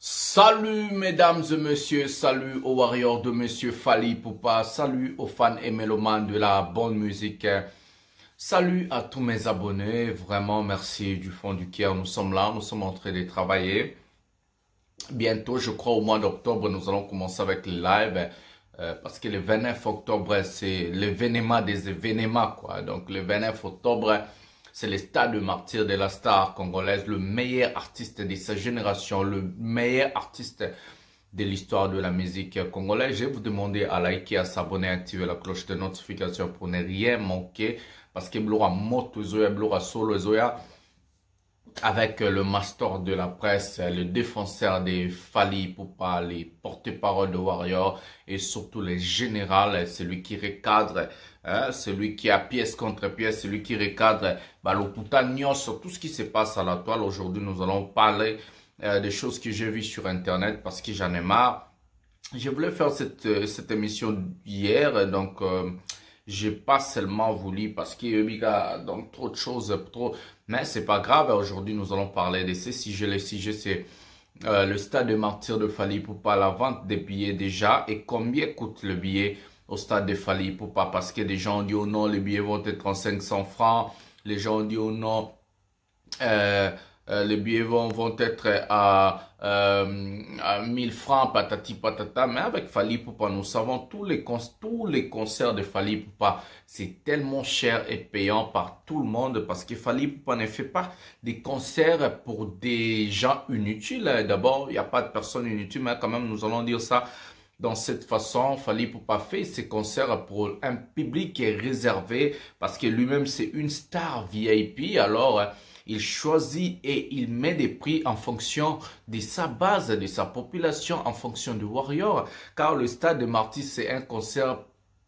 Salut mesdames et messieurs, salut aux warriors de monsieur Fally Ipupa, salut aux fans et mélomanes de la bonne musique, salut à tous mes abonnés, vraiment merci du fond du cœur, nous sommes là, nous sommes en train de travailler. Bientôt, je crois au mois d'octobre, nous allons commencer avec les lives, parce que le 29 octobre, c'est l'événement des événements, quoi. Donc le 29 octobre, c'est le stade de martyr de la star congolaise, le meilleur artiste de sa génération, le meilleur artiste de l'histoire de la musique congolaise. Je vais vous demander à liker, à s'abonner, à activer la cloche de notification pour ne rien manquer. Parce que Blora Moto Zoya, Blora Solo Zoya, avec le master de la presse, le défenseur des Fally Ipupa, les porte-parole de Warrior et surtout les généraux, celui qui recadre, celui qui a pièce contre pièce, celui qui recadre le sur tout ce qui se passe à la toile. Aujourd'hui, nous allons parler des choses que j'ai vues sur Internet parce que j'en ai marre. Je voulais faire cette émission hier, donc j'ai pas seulement voulu parce qu'il y a donc trop de choses, mais c'est pas grave. Aujourd'hui, nous allons parler de ces sujets. Les sujets, c'est le stade de martyr de Fally Ipupa, la vente des billets déjà et combien coûte le billet au stade de Fally Ipupa parce que des gens ont dit oh non, les billets vont être en 500 francs. Les gens ont dit oh non, les billets vont être à 1000 francs, patati patata. Mais avec Fally Ipupa, nous savons tous les concerts de Fally Ipupa, c'est tellement cher et payant par tout le monde parce que Fally Ipupa ne fait pas des concerts pour des gens inutiles. D'abord, il n'y a pas de personnes inutiles, mais quand même, nous allons dire ça. Dans cette façon, Fally Ipupa fait ses concerts pour un public qui est réservé parce que lui-même c'est une star VIP. Alors, il choisit et il met des prix en fonction de sa base, de sa population, en fonction du Warrior. Car le stade de Martyr, c'est un concert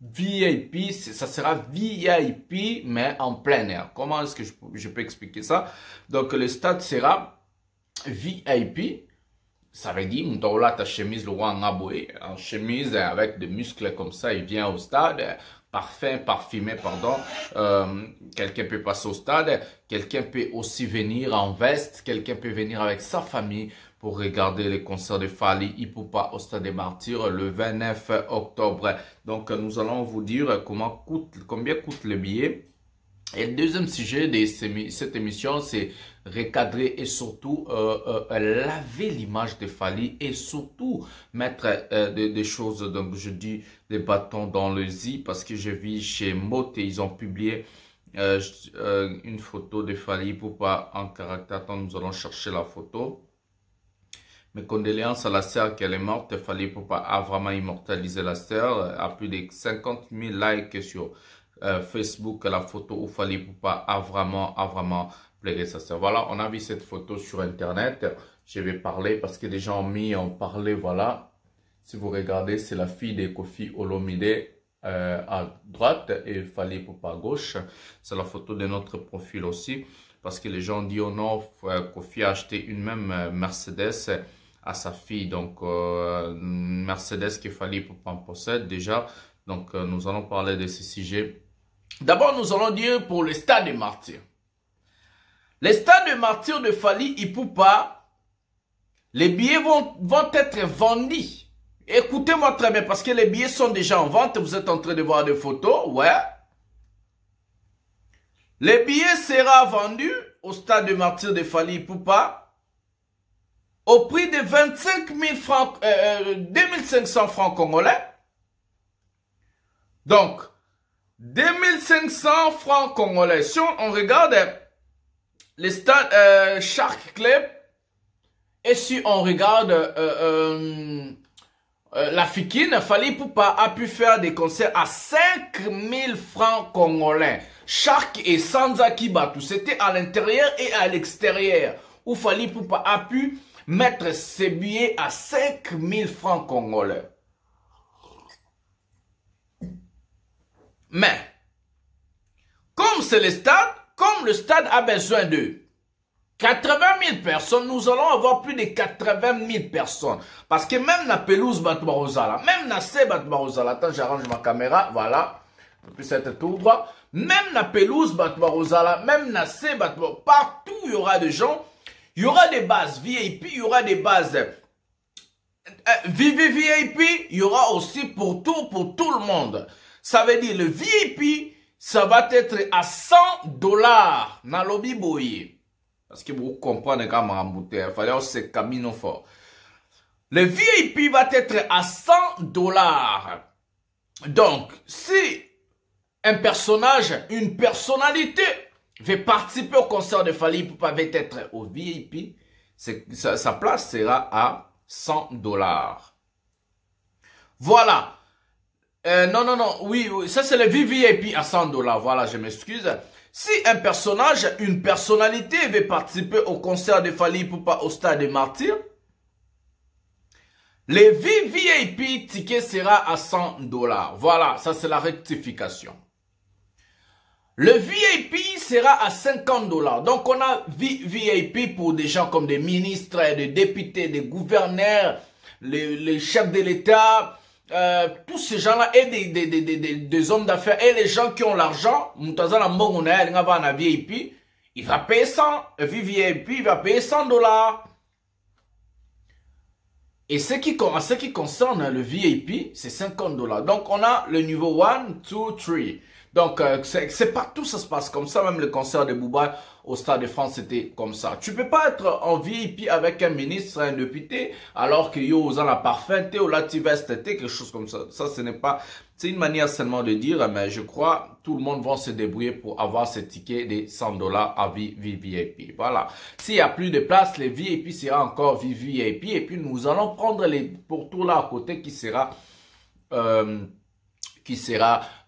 VIP, ça sera VIP mais en plein air. Comment est-ce que je peux expliquer ça? Donc, le stade sera VIP. Ça veut dire, Mdola, ta chemise, le roi en chemise avec des muscles comme ça, il vient au stade, parfumé, pardon. Quelqu'un peut passer au stade, quelqu'un peut aussi venir en veste, quelqu'un peut venir avec sa famille pour regarder les concerts de Fally Ipupa au stade des Martyrs le 29 octobre. Donc, nous allons vous dire combien coûte le billet. Et le deuxième sujet de cette émission, c'est recadrer et surtout laver l'image de Fally et surtout mettre des choses, donc je dis des bâtons dans le zi parce que je vis chez Motte et ils ont publié une photo de Fally Ipupa en caractère. Attends, nous allons chercher la photo. Mes condoléances à la sœur qu'elle est morte. Fally Ipupa a vraiment immortalisé la sœur, a plus de 50 000 likes sur Facebook, la photo où Fally Ipupa a vraiment pleuré sa sœur. Voilà, on a vu cette photo sur Internet. Je vais parler parce que des gens ont parlé, voilà. Si vous regardez, c'est la fille de Koffi Olomide à droite et Fally Ipupa à gauche. C'est la photo de notre profil aussi. Parce que les gens disent, oh non, Koffi a acheté une même Mercedes à sa fille. Donc, Mercedes que Fally Ipupa possède déjà. Donc, nous allons parler de ce sujet. D'abord, nous allons dire pour le stade de martyrs. Le stade de martyrs de Fally Ipupa, les billets vont être vendus. Écoutez-moi très bien, parce que les billets sont déjà en vente. Vous êtes en train de voir des photos, ouais. Les billets seront vendus au stade de martyrs de Fally Ipupa au prix de 25 000 francs, 2500 francs congolais. Donc, 2500 francs congolais. Si on regarde les stades Shark Club et si on regarde la Fikine, Fally Ipupa a pu faire des concerts à 5000 francs congolais. Shark et Sanzaki Batu, c'était à l'intérieur et à l'extérieur où Fally Ipupa a pu mettre ses billets à 5000 francs congolais. Mais, comme c'est le stade, comme le stade a besoin de 80 000 personnes, nous allons avoir plus de 80 000 personnes. Parce que même la pelouse Batbarozala, même la C Batbarozala, attends, j'arrange ma caméra, voilà, puis cette tout droit, même la pelouse Batbarozala, même la C Batbarozala, partout il y aura des gens, il y aura des bases VIP, il y aura des bases VIP, il y aura aussi pour tout le monde. Ça veut dire le VIP, ça va être à $100. Dans lobby boy. Parce que vous comprenez quand même, il fallait aussi camino fort. Le VIP va être à $100. Donc, si un personnage, une personnalité veut participer au concert de Fally Ipupa, va être au VIP, sa place sera à $100. Voilà. Non, oui, ça c'est le VIP à $100. Voilà, je m'excuse. Si un personnage, une personnalité veut participer au concert de Fally Ipupa au stade des Martyrs, le VIP ticket sera à $100. Voilà, ça c'est la rectification. Le VIP sera à $50. Donc on a VIP pour des gens comme des ministres, des députés, des gouverneurs, les chefs de l'État, tous ces gens-là et des hommes d'affaires et les gens qui ont l'argent. VIP, il va payer 100. Le VIP, il va payer $100. Et ce qui concerne le VIP, c'est $50. Donc, on a le niveau 1, 2, 3. Donc, c'est partout ça se passe comme ça. Même le concert de Booba au Stade de France, c'était comme ça. Tu peux pas être en VIP avec un ministre, un député, alors que yo, aux la parfaite, ou là, tu vas quelque chose comme ça. Ça, ce n'est pas, c'est une manière seulement de dire, mais je crois, tout le monde va se débrouiller pour avoir ce ticket de $100 à VIP. Voilà. S'il y a plus de place, les VIP sera encore VIP. Et puis, nous allons prendre les pourtours là à côté qui sera,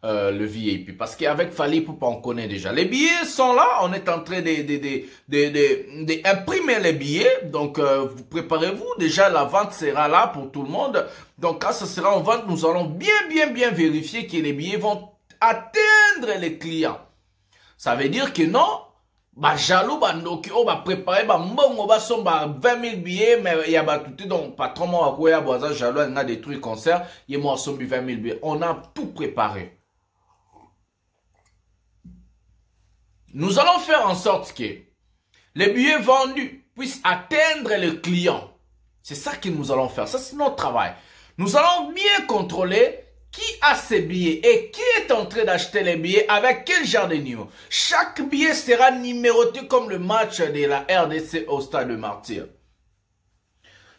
le VIP. Parce qu'avec Fally Ipupa, on connaît déjà. Les billets sont là. On est en train d'imprimer les billets. Donc, vous préparez-vous. Déjà, la vente sera là pour tout le monde. Donc, quand ça sera en vente, nous allons bien vérifier que les billets vont atteindre les clients. Ça veut dire que non, jaloux, ndoki, préparer, mbongo, son, 20 000 billets, mais il y a tout, donc, patron, moi, boisa, jaloux, il y a des trucs concert, il y a moi, 20 000 billets. On a tout préparé. Nous allons faire en sorte que les billets vendus puissent atteindre le client. C'est ça que nous allons faire. Ça, c'est notre travail. Nous allons bien contrôler qui a ces billets et qui est en train d'acheter les billets avec quel genre de numéro. Chaque billet sera numéroté comme le match de la RDC au Stade de Martyrs.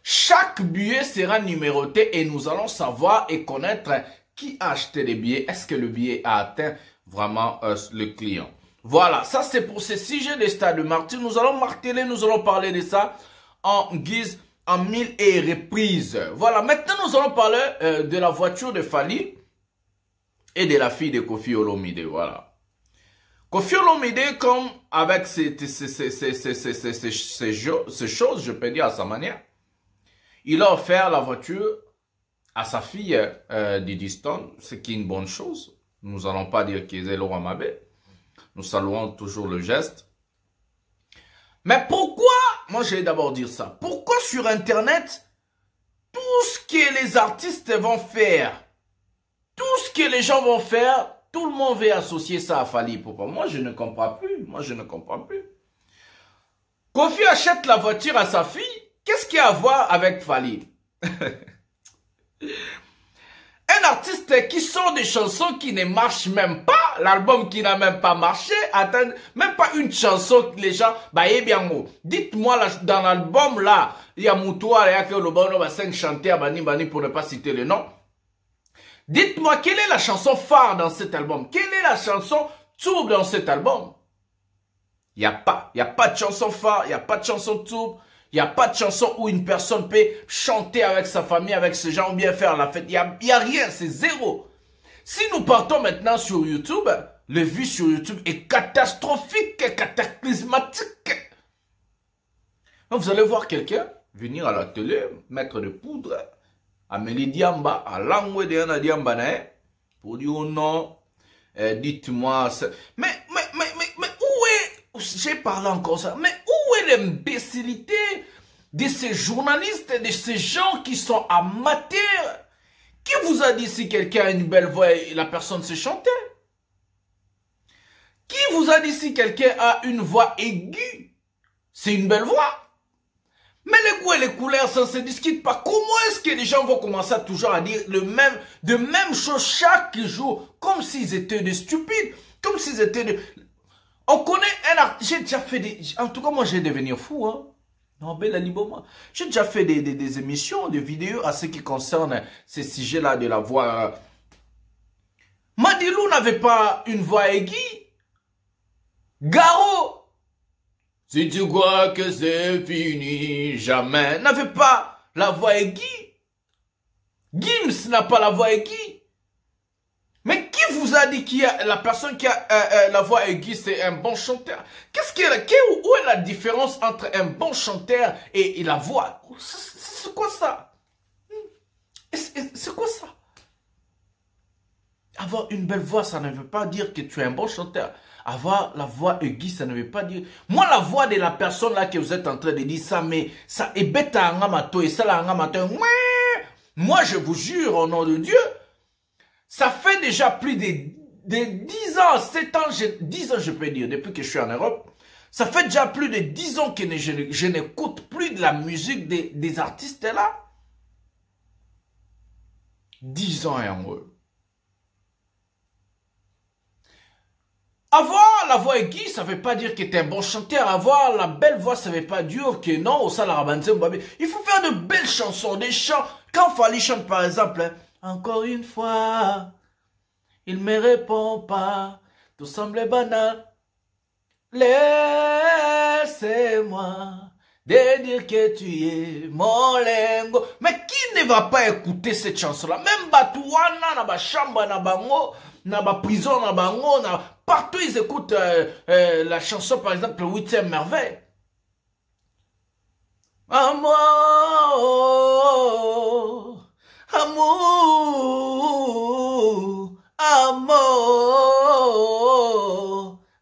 Chaque billet sera numéroté et nous allons savoir et connaître qui a acheté les billets. Est-ce que le billet a atteint vraiment le client? Voilà, ça c'est pour ce sujet des Stades de Martyrs. Nous allons marteler, nous allons parler de ça en guise en mille et reprises. Voilà, maintenant nous allons parler de la voiture de Fally et de la fille de Koffi Olomide. Voilà. Koffi Olomide, comme avec ces choses, je peux dire à sa manière, il a offert la voiture à sa fille Didi Stone, ce qui est une bonne chose. Nous n'allons pas dire qu'ils est Laurent Mabé. Nous saluons toujours le geste. Mais pourquoi, moi je vais d'abord dire ça, pourquoi sur Internet, tout ce que les artistes vont faire, tout ce que les gens vont faire, tout le monde veut associer ça à Fally Ipupa. Moi je ne comprends plus, Koffi achète la voiture à sa fille, qu'est-ce qu'il y a à voir avec Fally? Un artiste qui sort des chansons qui ne marchent même pas, l'album qui n'a même pas marché, atteint même pas une chanson que les gens, dites-moi dans l'album là, il y a Moutoua, il y a que le bon, 5 chanteurs, Bani pour ne pas citer le nom. Dites-moi quelle est la chanson phare dans cet album? Quelle est la chanson tourbe dans cet album? Il n'y a pas de chanson phare, il n'y a pas de chanson tourbe. Il n'y a pas de chanson où une personne peut chanter avec sa famille, avec ses gens, ou bien faire la fête. Il n'y a rien, c'est zéro. Si nous partons maintenant sur YouTube, le vue sur YouTube est catastrophique, cataclysmatique. Donc vous allez voir quelqu'un venir à la télé, mettre de poudre, Amélie Diamba, à l'angle de Yana Diamba, pour dire oh non, dites-moi, mais où est, j'ai parlé encore ça, mais où est l'imbécilité de ces journalistes, de ces gens qui sont amateurs? Qui vous a dit si quelqu'un a une belle voix et la personne sait chanter? Qui vous a dit si quelqu'un a une voix aiguë, c'est une belle voix? Mais les goûts et les couleurs, ça ne se discute pas. Comment est-ce que les gens vont commencer à toujours à dire de même chose chaque jour, comme s'ils étaient des stupides, comme s'ils étaient des... On connaît un artiste, j'ai déjà fait des... En tout cas, moi, j'ai devenir fou, hein. Non, ben, la libre, j'ai déjà fait des émissions, des vidéos à ce qui concerne ces sujets-là de la voix. Madilou n'avait pas une voix aiguë. Garo, si tu crois que c'est fini, jamais, n'avait pas la voix aiguë. Gims n'a pas la voix aiguë. Mais qui vous a dit qu'il y a la personne qui a la voix aiguë, c'est un bon chanteur? Où est la différence entre un bon chanteur et la voix? C'est quoi ça? C'est quoi ça? Avoir une belle voix, ça ne veut pas dire que tu es un bon chanteur. Avoir la voix aiguë, ça ne veut pas dire... Moi, la voix de la personne là que vous êtes en train de dire ça, mais ça est bête à un amato et ça là un amato. Moi, je vous jure, au nom de Dieu, ça fait déjà plus de 10 ans, 7 ans, 10 ans je peux dire, depuis que je suis en Europe. Ça fait déjà plus de 10 ans que je n'écoute plus de la musique des artistes là. 10 ans et en eux. Avoir la voix aiguë, ça ne veut pas dire que tu es un bon chanteur. Avoir la belle voix, ça ne veut pas dire que non, au il faut faire de belles chansons, des chants. Quand Fally chante par exemple, hein, encore une fois, il me répond pas, tout semble banal. Laissez-moi de dire que tu es mon lingo. Mais qui ne va pas écouter cette chanson-là? Même Batouana, na ba chamba, na bango, na ba prison, na bango, partout ils écoutent la chanson, par exemple, le 8e merveille. Amour, amour, amour,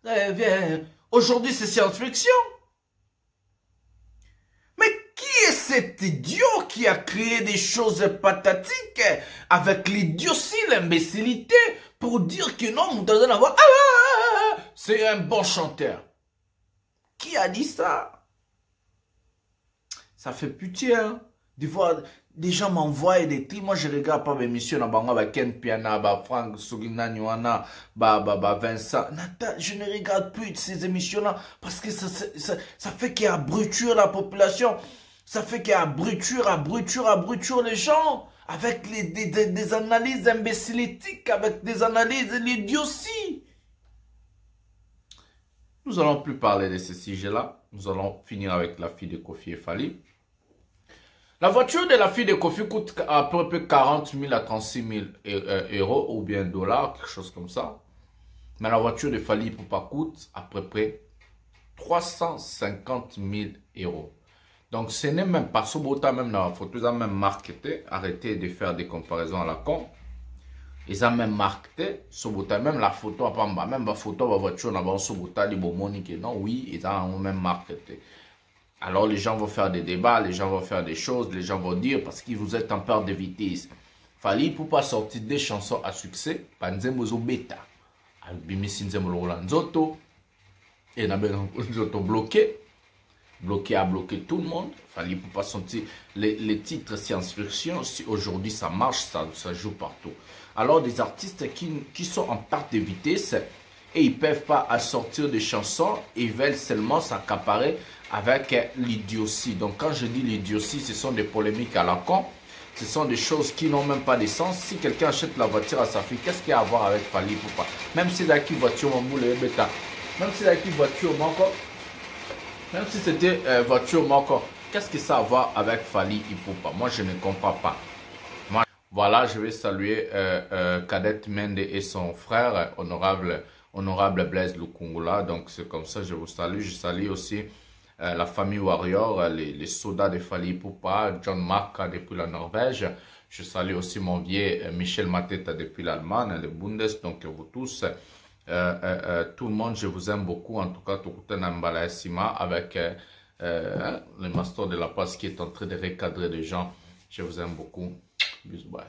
reviens. Aujourd'hui, c'est science-fiction. Mais qui est cet idiot qui a créé des choses pathétiques avec l'idiotie, l'imbécilité pour dire que non, c'est un bon chanteur? Qui a dit ça? Ça fait pitié, hein, de voir des gens m'envoient des trucs. Moi, je regarde pas mes émissions, Ken Piana, Frank Sugina, Nywana, Vincent. Je ne regarde plus de ces émissions-là parce que ça fait qu'il y a bruture la population. Ça fait qu'il y a bruture les gens. Avec des analyses imbécilitiques, avec des analyses l'idiotie. Nous allons plus parler de ce sujet-là. Nous allons finir avec la fille de Kofi et Fally. La voiture de la fille de Kofi coûte à peu près 40 000 à 36 000 euros ou bien dollars, quelque chose comme ça. Mais la voiture de Fally Ipupa coûte à peu près 350 000 euros. Donc ce n'est même pas Sobota, même dans la photo, ils ont même marketé, arrêtez de faire des comparaisons à la con. Ils ont même marketé, Sobota, même la photo, même la photo de la voiture, on a Sobota, les Monique, non, oui, ils ont même marketé. Alors les gens vont faire des débats, les gens vont faire des choses, les gens vont dire parce que vous êtes en perte de vitesse. Fally Ipupa sortir des chansons à succès, Panzemozo Beta, Albimi Roland Nzoto, et Nabeno Nzoto bloqué à bloquer tout le monde. Fally Ipupa sortir les titres science-fiction, si aujourd'hui ça marche, ça joue partout. Alors des artistes qui sont en perte de vitesse et ils ne peuvent pas sortir des chansons, ils veulent seulement s'accaparer avec l'idiotie. Donc quand je dis l'idiotie, ce sont des polémiques à la con, ce sont des choses qui n'ont même pas de sens. Si quelqu'un achète la voiture à sa fille, qu'est-ce qu'il y a à voir avec Fally Ipupa? Même si c'est une voiture, même si c'est une voiture, même si c'était voiture Moko, qu'est-ce que ça a à voir avec Fally Ipupa? Moi, je ne comprends pas. Voilà, je vais saluer Kadette Mende et son frère, honorable Blaise Lukungula. Donc, c'est comme ça, je vous salue. Je salue aussi la famille Warrior, les soldats de Fally Ipupa, John Mark depuis la Norvège. Je salue aussi mon vieux Michel Mateta depuis l'Allemagne, le Bundes. Donc, vous tous, tout le monde, je vous aime beaucoup. En tout cas, tout le monde avec le master de la passe qui est en train de recadrer des gens. Je vous aime beaucoup. Bisous, bye.